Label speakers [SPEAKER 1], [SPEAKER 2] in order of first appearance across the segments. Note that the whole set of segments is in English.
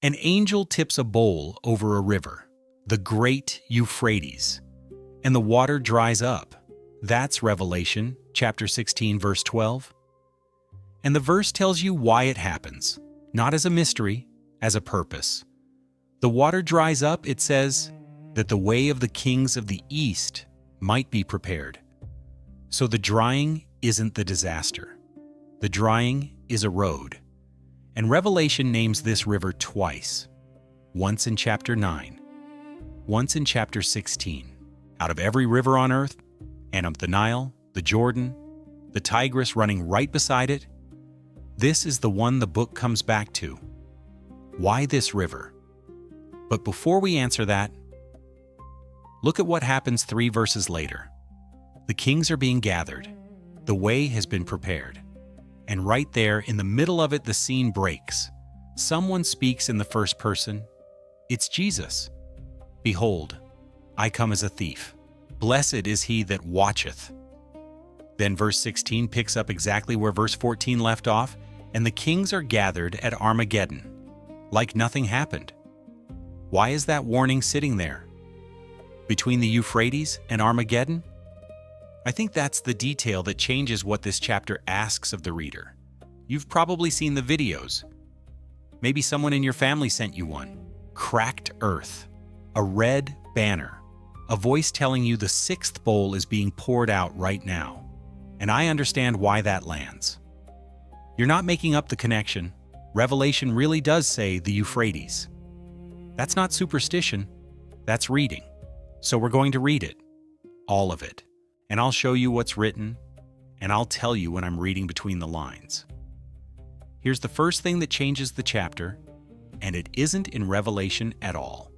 [SPEAKER 1] An angel tips a bowl over a river, the great Euphrates, and the water dries up. That's Revelation chapter 16, verse 12. And the verse tells you why it happens, not as a mystery, as a purpose. The water dries up, it says, that the way of the kings of the east might be prepared. So the drying isn't the disaster. The drying is a road. And Revelation names this river twice, once in chapter 9, once in chapter 16. Out of every river on earth, and of the Nile, the Jordan, the Tigris running right beside it, this is the one the book comes back to. Why this river? But before we answer that, look at what happens 3 verses later. The kings are being gathered. The way has been prepared. And right there, in the middle of it, the scene breaks. Someone speaks in the first person. It's Jesus. Behold, I come as a thief. Blessed is he that watcheth. Then verse 16 picks up exactly where verse 14 left off, and the kings are gathered at Armageddon, like nothing happened. Why is that warning sitting there? Between the Euphrates and Armageddon? I think that's the detail that changes what this chapter asks of the reader. You've probably seen the videos. Maybe someone in your family sent you one. Cracked earth, a red banner, a voice telling you the 6th bowl is being poured out right now. And I understand why that lands. You're not making up the connection. Revelation really does say the Euphrates. That's not superstition, that's reading. So we're going to read it, all of it. And I'll show you what's written, and I'll tell you when I'm reading between the lines. Here's the first thing that changes the chapter, and it isn't in Revelation at all.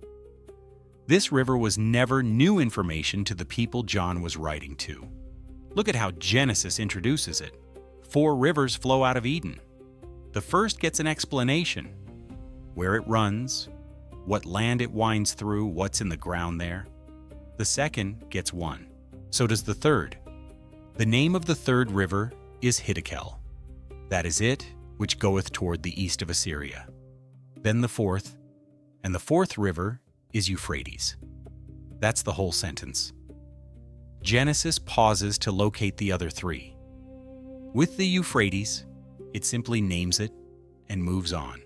[SPEAKER 1] This river was never new information to the people John was writing to. Look at how Genesis introduces it. 4 rivers flow out of Eden. The first gets an explanation. Where it runs, what land it winds through, what's in the ground there. The second gets 1. So does the third. The name of the third river is Hiddekel. That is it, which goeth toward the east of Assyria. Then the fourth, and the 4th river is Euphrates. That's the whole sentence. Genesis pauses to locate the other 3. With the Euphrates, it simply names it and moves on.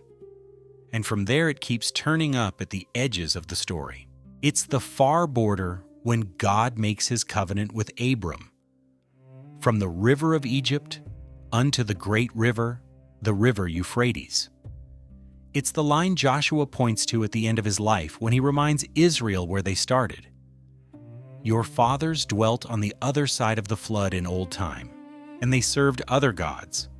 [SPEAKER 1] And from there it keeps turning up at the edges of the story. It's the far border when God makes his covenant with Abram. From the river of Egypt unto the great river, the river Euphrates. It's the line Joshua points to at the end of his life when he reminds Israel where they started. Your fathers dwelt on the other side of the flood in old time, and they served other gods.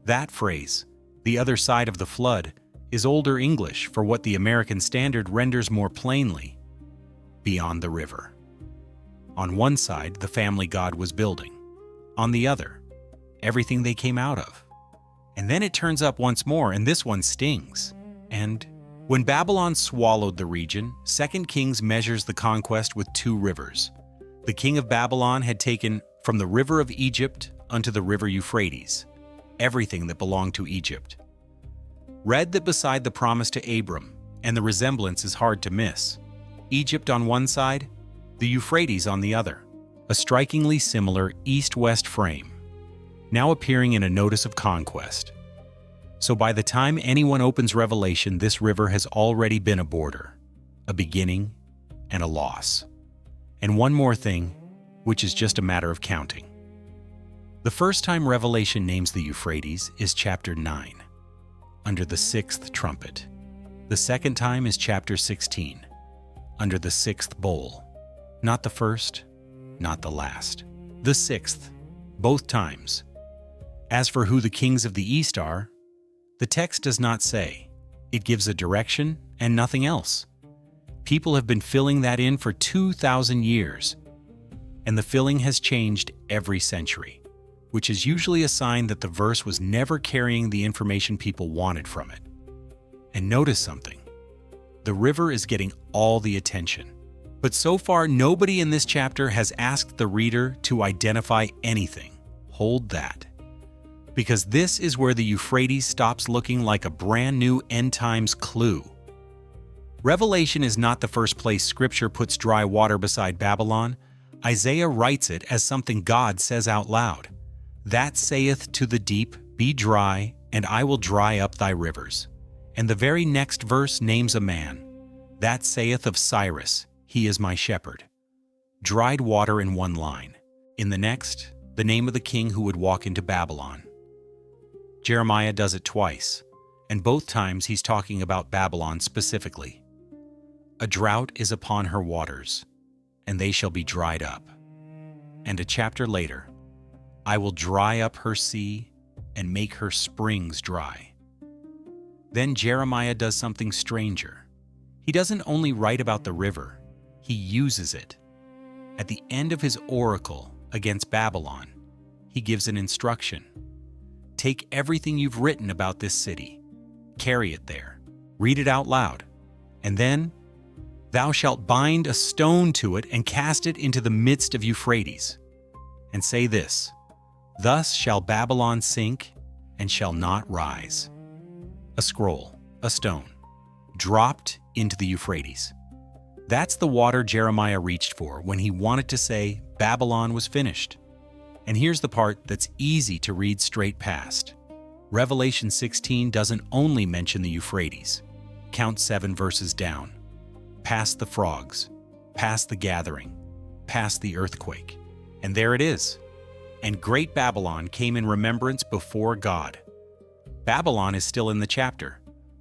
[SPEAKER 1] That phrase, the other side of the flood, is older English for what the American Standard renders more plainly, beyond the river. On one side, the family God was building. On the other, everything they came out of. And then it turns up once more, and this one stings. And when Babylon swallowed the region, 2 Kings measures the conquest with 2 rivers. The king of Babylon had taken from the river of Egypt unto the river Euphrates, everything that belonged to Egypt. Read that beside the promise to Abram, and the resemblance is hard to miss. Egypt on one side, the Euphrates on the other. A strikingly similar east-west frame, now appearing in a notice of conquest. So by the time anyone opens Revelation, this river has already been a border, a beginning, and a loss. And one more thing, which is just a matter of counting. The first time Revelation names the Euphrates is chapter 9, under the 6th trumpet. The second time is chapter 16, under the 6th bowl. Not the first, not the last. The 6th, both times. As for who the kings of the east are, the text does not say. It gives a direction and nothing else. People have been filling that in for 2,000 years, and the filling has changed every century, which is usually a sign that the verse was never carrying the information people wanted from it. And notice something. The river is getting all the attention. But so far, nobody in this chapter has asked the reader to identify anything. Hold that. because this is where the Euphrates stops looking like a brand new end times clue. Revelation is not the first place Scripture puts dry water beside Babylon. Isaiah writes it as something God says out loud. That saith to the deep, Be dry, and I will dry up thy rivers. And the very next verse names a man. That saith of Cyrus, He is my shepherd. Dried water in one line. In the next, the name of the king who would walk into Babylon. Jeremiah does it twice, and both times he's talking about Babylon specifically. A drought is upon her waters, and they shall be dried up. And a chapter later, I will dry up her sea and make her springs dry. Then Jeremiah does something stranger. He doesn't only write about the river, he uses it. At the end of his oracle against Babylon, he gives an instruction. Take everything you've written about this city, carry it there, read it out loud, and then thou shalt bind a stone to it and cast it into the midst of Euphrates, and say this, Thus shall Babylon sink and shall not rise. A scroll, a stone, dropped into the Euphrates. That's the water Jeremiah reached for when he wanted to say Babylon was finished. And here's the part that's easy to read straight past. Revelation 16 doesn't only mention the Euphrates. Count 7 verses down. Past the frogs, past the gathering, past the earthquake. And there it is. And great Babylon came in remembrance before God. Babylon is still in the chapter.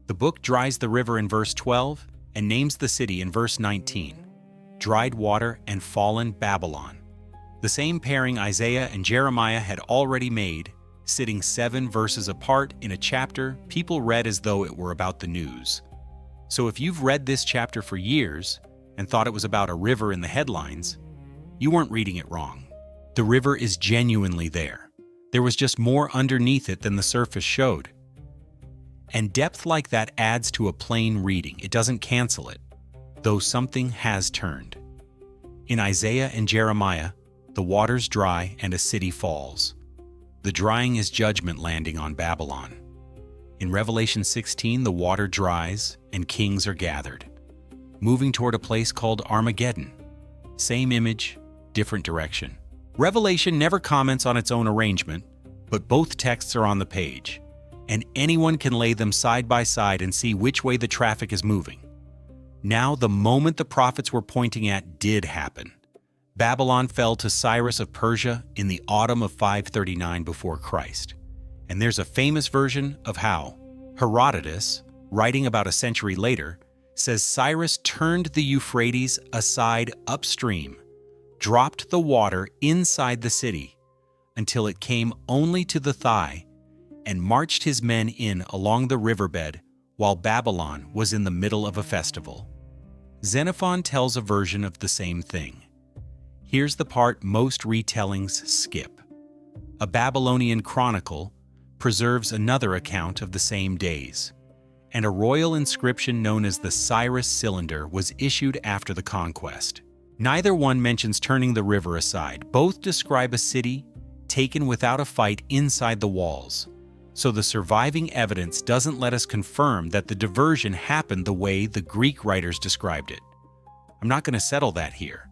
[SPEAKER 1] The book dries the river in verse 12 and names the city in verse 19. Dried water and fallen Babylon. The same pairing Isaiah and Jeremiah had already made, sitting 7 verses apart in a chapter people read as though it were about the news. So if you've read this chapter for years and thought it was about a river in the headlines, you weren't reading it wrong. The river is genuinely there. There was just more underneath it than the surface showed. And depth like that adds to a plain reading. It doesn't cancel it, though something has turned. In Isaiah and Jeremiah, the waters dry and a city falls. The drying is judgment landing on Babylon. In Revelation 16, the water dries and kings are gathered, moving toward a place called Armageddon. Same image, different direction. Revelation never comments on its own arrangement, but both texts are on the page, and anyone can lay them side by side and see which way the traffic is moving. Now, the moment the prophets were pointing at did happen. Babylon fell to Cyrus of Persia in the autumn of 539 before Christ. And there's a famous version of how Herodotus, writing about a century later, says Cyrus turned the Euphrates aside upstream, dropped the water inside the city until it came only to the thigh, and marched his men in along the riverbed while Babylon was in the middle of a festival. Xenophon tells a version of the same thing. Here's the part most retellings skip. A Babylonian chronicle preserves another account of the same days, and a royal inscription known as the Cyrus Cylinder was issued after the conquest. Neither one mentions turning the river aside. Both describe a city taken without a fight inside the walls. So the surviving evidence doesn't let us confirm that the diversion happened the way the Greek writers described it. I'm not going to settle that here,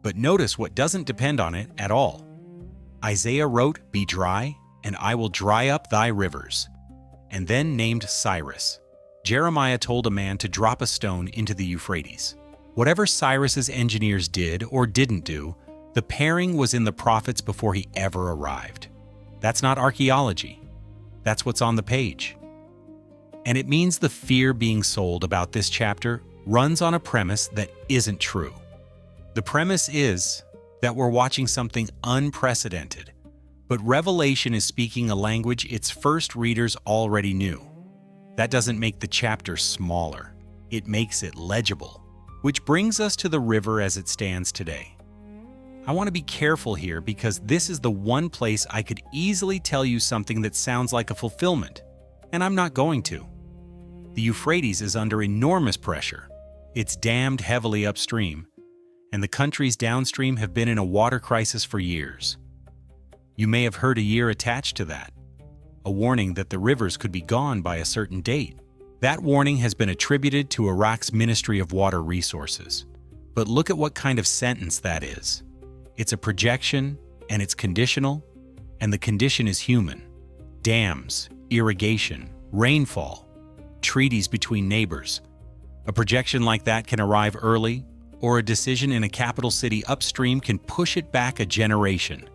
[SPEAKER 1] but notice what doesn't depend on it at all. Isaiah wrote, "Be dry, and I will dry up thy rivers," and then named Cyrus. Jeremiah told a man to drop a stone into the Euphrates. Whatever Cyrus's engineers did or didn't do, the pairing was in the prophets before he ever arrived. That's not archaeology. That's what's on the page. And it means the fear being sold about this chapter runs on a premise that isn't true. The premise is that we're watching something unprecedented, but Revelation is speaking a language its first readers already knew. That doesn't make the chapter smaller. It makes it legible, which brings us to the river as it stands today. I want to be careful here because this is the one place I could easily tell you something that sounds like a fulfillment, and I'm not going to. The Euphrates is under enormous pressure. It's dammed heavily upstream, and the countries downstream have been in a water crisis for years. You may have heard a year attached to that. a warning that the rivers could be gone by a certain date. That warning has been attributed to Iraq's Ministry of Water Resources. But look at what kind of sentence that is. It's a projection, and it's conditional, and the condition is human. Dams, irrigation, rainfall, treaties between neighbors. A projection like that can arrive early, or a decision in a capital city upstream can push it back a generation.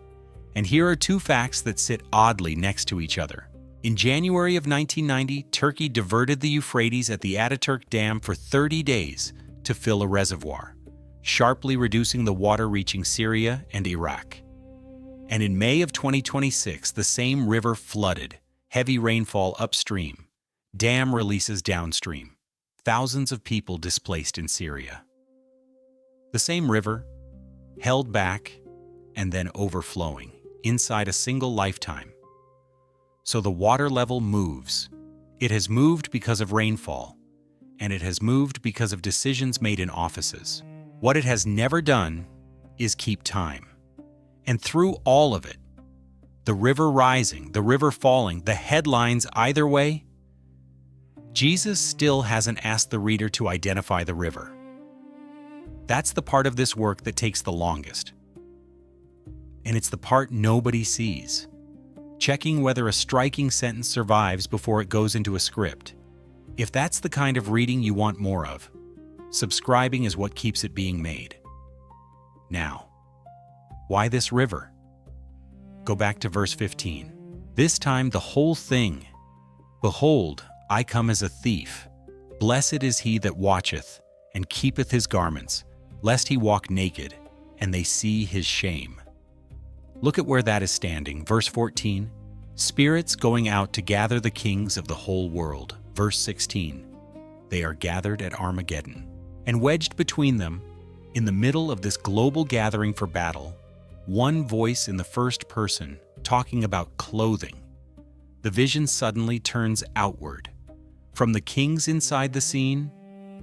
[SPEAKER 1] And here are two facts that sit oddly next to each other. In January of 1990, Turkey diverted the Euphrates at the Ataturk Dam for 30 days to fill a reservoir, sharply reducing the water reaching Syria and Iraq. And in May of 2026, the same river flooded, heavy rainfall upstream, dam releases downstream, thousands of people displaced in Syria. The same river, held back and then overflowing inside a single lifetime. So the water level moves. It has moved because of rainfall, and it has moved because of decisions made in offices. What it has never done is keep time. And through all of it, the river rising, the river falling, the headlines either way, Jesus still hasn't asked the reader to identify the river. That's the part of this work that takes the longest. And it's the part nobody sees. Checking whether a striking sentence survives before it goes into a script. If that's the kind of reading you want more of, subscribing is what keeps it being made. Now, why this river? Go back to verse 15. This time the whole thing. Behold, I come as a thief. Blessed is he that watcheth, and keepeth his garments, lest he walk naked, and they see his shame. Look at where that is standing. Verse 14, spirits going out to gather the kings of the whole world. Verse 16, they are gathered at Armageddon. And wedged between them, in the middle of this global gathering for battle, one voice in the first person talking about clothing. The vision suddenly turns outward, from the kings inside the scene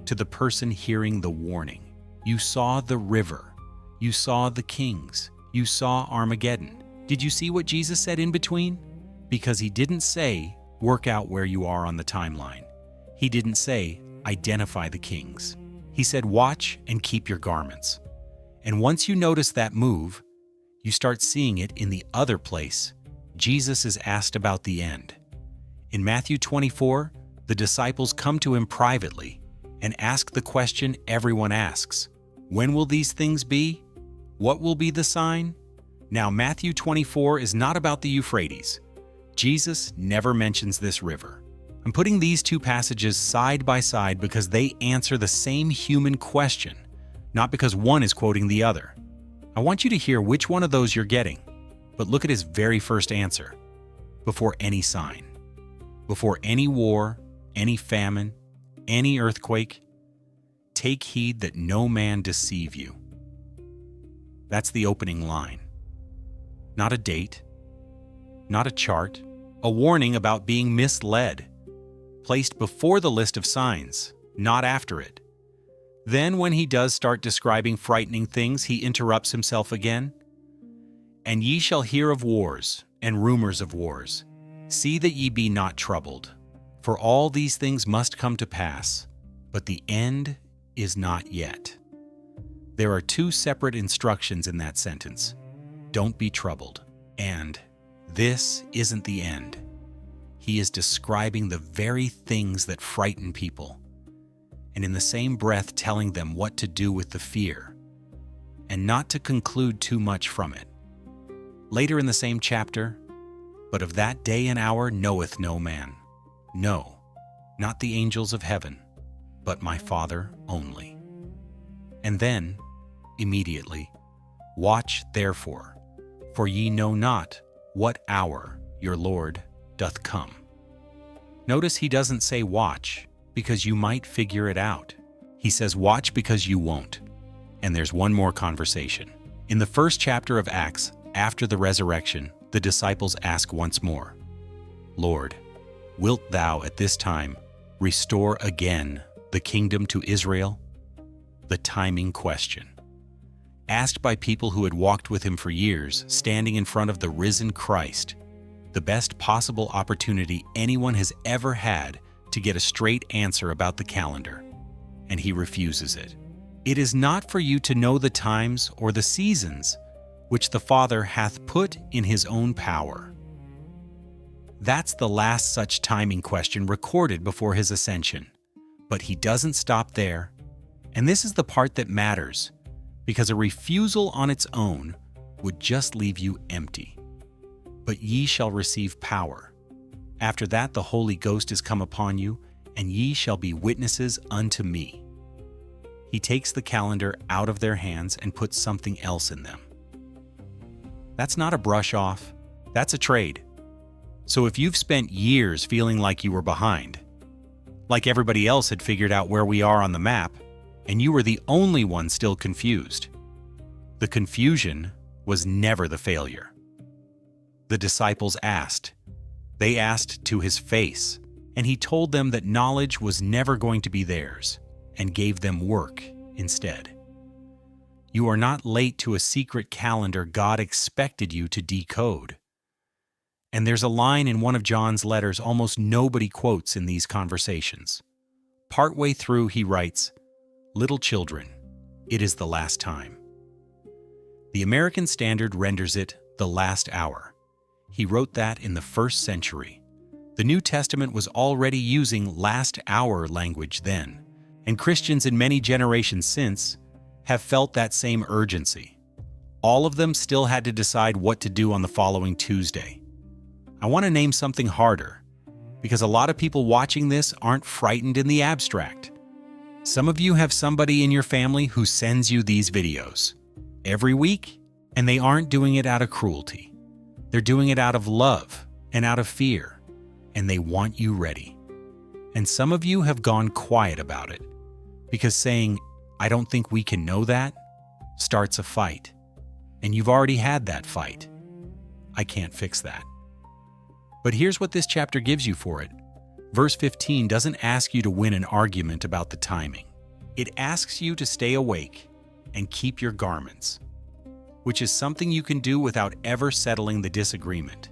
[SPEAKER 1] to the person hearing the warning. You saw the river. You saw the kings. You saw Armageddon. Did you see what Jesus said in between? Because he didn't say, work out where you are on the timeline. He didn't say, identify the kings. He said, watch and keep your garments. And once you notice that move, you start seeing it in the other place. Jesus is asked about the end. In Matthew 24, the disciples come to him privately and ask the question everyone asks. When will these things be? What will be the sign? Now, Matthew 24 is not about the Euphrates. Jesus never mentions this river. I'm putting these two passages side by side because they answer the same human question, not because one is quoting the other. I want you to hear which one of those you're getting, but look at his very first answer. Before any sign, before any war, any famine, any earthquake, take heed that no man deceive you. That's the opening line. Not a date, not a chart, a warning about being misled, placed before the list of signs, not after it. Then when he does start describing frightening things, he interrupts himself again. And ye shall hear of wars and rumors of wars. See that ye be not troubled, for all these things must come to pass, but the end is not yet. There are two separate instructions in that sentence. Don't be troubled. And this isn't the end. He is describing the very things that frighten people, and in the same breath telling them what to do with the fear, and not to conclude too much from it. Later in the same chapter, but of that day and hour knoweth no man. No, not the angels of heaven, but my Father only. And then, immediately, watch therefore, for ye know not what hour your Lord doth come. Notice he doesn't say watch because you might figure it out. He says watch because you won't. And there's one more conversation. In the first chapter of Acts, after the resurrection, the disciples ask once more, Lord, wilt thou at this time restore again the kingdom to Israel? The timing question. Asked by people who had walked with him for years, standing in front of the risen Christ, the best possible opportunity anyone has ever had to get a straight answer about the calendar, and he refuses it. It is not for you to know the times or the seasons which the Father hath put in his own power. That's the last such timing question recorded before his ascension. But he doesn't stop there, and this is the part that matters, because a refusal on its own would just leave you empty. But ye shall receive power. After that the Holy Ghost is come upon you, and ye shall be witnesses unto me. He takes the calendar out of their hands and puts something else in them. That's not a brush off, that's a trade. So if you've spent years feeling like you were behind, like everybody else had figured out where we are on the map, and you were the only one still confused, the confusion was never the failure. The disciples asked. They asked to his face, and he told them that knowledge was never going to be theirs, and gave them work instead. You are not late to a secret calendar God expected you to decode. And there's a line in one of John's letters almost nobody quotes in these conversations. Partway through, he writes, "Little children, it is the last time." The American Standard renders it the last hour. He wrote that in the 1st century. The New Testament was already using last hour language then, and Christians in many generations since have felt that same urgency. All of them still had to decide what to do on the following Tuesday. I want to name something harder, because a lot of people watching this aren't frightened in the abstract. Some of you have somebody in your family who sends you these videos every week, and they aren't doing it out of cruelty. They're doing it out of love and out of fear, and they want you ready. And some of you have gone quiet about it, because saying, "I don't think we can know that," starts a fight. And you've already had that fight. I can't fix that. But here's what this chapter gives you for it. Verse 15 doesn't ask you to win an argument about the timing. It asks you to stay awake and keep your garments, which is something you can do without ever settling the disagreement,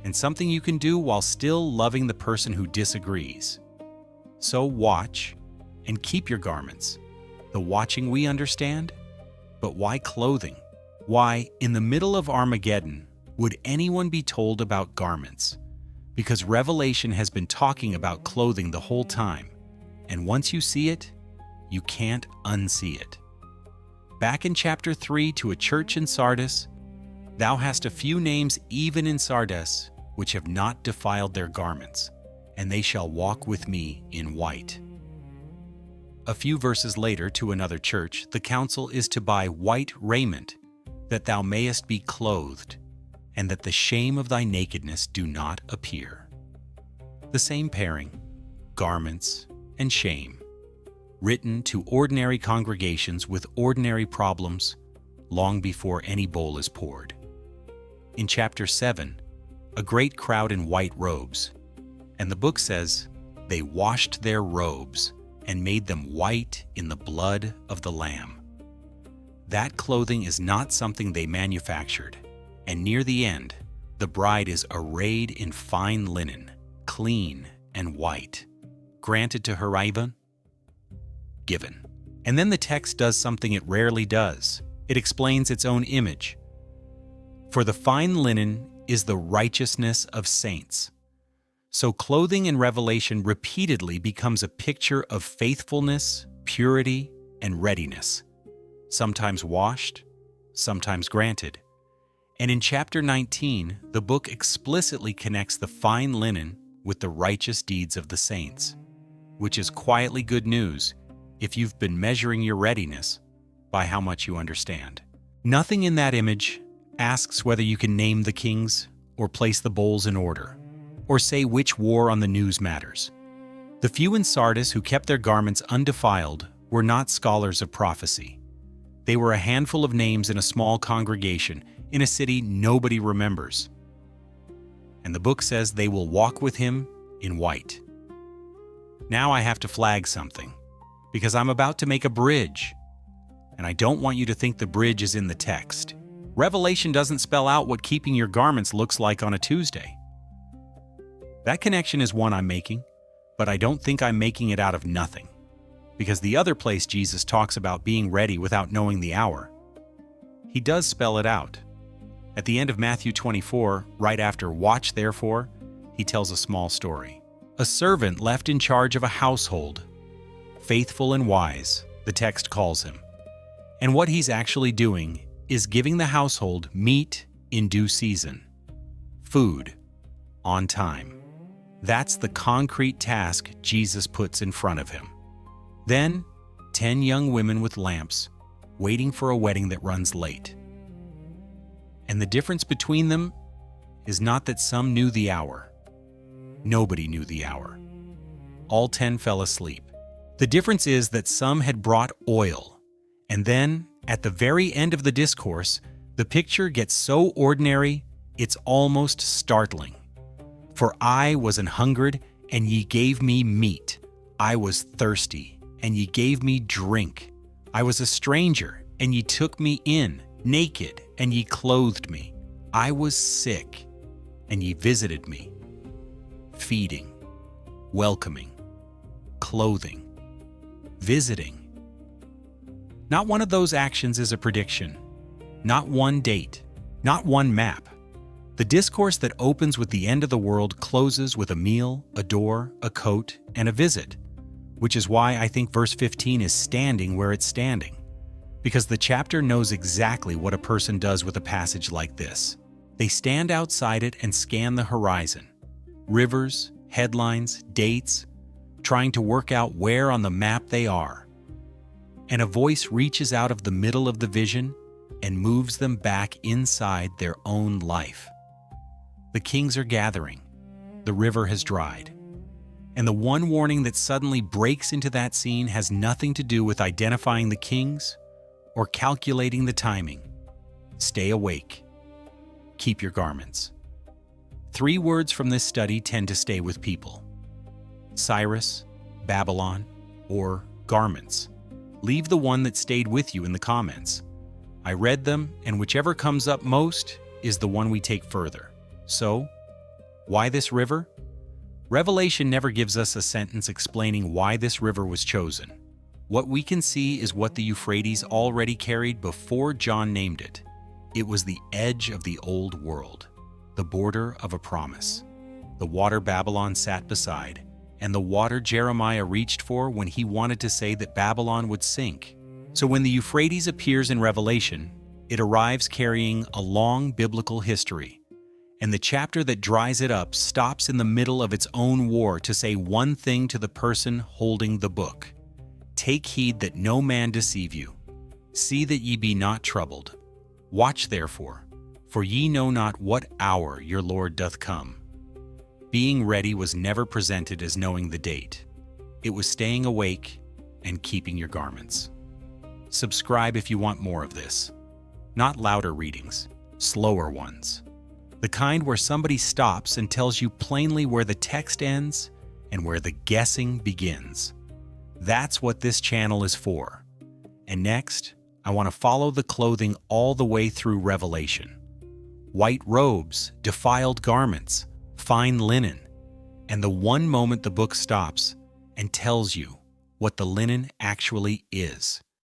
[SPEAKER 1] and something you can do while still loving the person who disagrees. So watch and keep your garments. The watching we understand, but why clothing? Why, in the middle of Armageddon, would anyone be told about garments? Because Revelation has been talking about clothing the whole time, and once you see it, you can't unsee it. Back in chapter 3 to a church in Sardis, "Thou hast a few names even in Sardis, which have not defiled their garments, and they shall walk with me in white." A few verses later to another church, the counsel is to buy white raiment, that thou mayest be clothed, and that the shame of thy nakedness do not appear. The same pairing, garments and shame, written to ordinary congregations with ordinary problems long before any bowl is poured. In chapter 7, a great crowd in white robes, and the book says, "They washed their robes and made them white in the blood of the Lamb." That clothing is not something they manufactured, and near the end, the bride is arrayed in fine linen, clean and white, granted to her even, given. And then the text does something it rarely does. It explains its own image. For the fine linen is the righteousness of saints. So clothing in Revelation repeatedly becomes a picture of faithfulness, purity, and readiness, sometimes washed, sometimes granted. And in chapter 19, the book explicitly connects the fine linen with the righteous deeds of the saints, which is quietly good news if you've been measuring your readiness by how much you understand. Nothing in that image asks whether you can name the kings or place the bowls in order, or say which war on the news matters. The few in Sardis who kept their garments undefiled were not scholars of prophecy. They were a handful of names in a small congregation in a city nobody remembers. And the book says they will walk with him in white. Now I have to flag something, because I'm about to make a bridge, and I don't want you to think the bridge is in the text. Revelation doesn't spell out what keeping your garments looks like on a Tuesday. That connection is one I'm making, but I don't think I'm making it out of nothing. Because the other place Jesus talks about being ready without knowing the hour, he does spell it out. At the end of Matthew 24, right after "Watch therefore," he tells a small story. A servant left in charge of a household, faithful and wise, the text calls him. And what he's actually doing is giving the household meat in due season, food on time. That's the concrete task Jesus puts in front of him. Then, 10 young women with lamps, waiting for a wedding that runs late. And the difference between them is not that some knew the hour. Nobody knew the hour. All 10 fell asleep. The difference is that some had brought oil. And then, at the very end of the discourse, the picture gets so ordinary, it's almost startling. "For I was an hungered, and ye gave me meat. I was thirsty, and ye gave me drink. I was a stranger, and ye took me in, naked, and ye clothed me. I was sick, and ye visited me." Feeding, welcoming, clothing, visiting. Not one of those actions is a prediction. Not one date. Not one map. The discourse that opens with the end of the world closes with a meal, a door, a coat, and a visit, which is why I think verse 15 is standing where it's standing. Because the chapter knows exactly what a person does with a passage like this. They stand outside it and scan the horizon. Rivers, headlines, dates, trying to work out where on the map they are. And a voice reaches out of the middle of the vision and moves them back inside their own life. The kings are gathering. The river has dried. And the one warning that suddenly breaks into that scene has nothing to do with identifying the kings or calculating the timing. Stay awake. Keep your garments. 3 words from this study tend to stay with people: Cyrus, Babylon, or garments. Leave the one that stayed with you in the comments. I read them, and whichever comes up most is the one we take further. So, why this river? Revelation never gives us a sentence explaining why this river was chosen. What we can see is what the Euphrates already carried before John named it. It was the edge of the old world, the border of a promise, the water Babylon sat beside, and the water Jeremiah reached for when he wanted to say that Babylon would sink. So when the Euphrates appears in Revelation, it arrives carrying a long biblical history, and the chapter that dries it up stops in the middle of its own war to say one thing to the person holding the book: "Take heed that no man deceive you. See that ye be not troubled. Watch therefore, for ye know not what hour your Lord doth come." Being ready was never presented as knowing the date. It was staying awake and keeping your garments. Subscribe if you want more of this. Not louder readings, slower ones. The kind where somebody stops and tells you plainly where the text ends and where the guessing begins. That's what this channel is for. And next, I want to follow the clothing all the way through Revelation. White robes, defiled garments, fine linen, and the one moment the book stops and tells you what the linen actually is.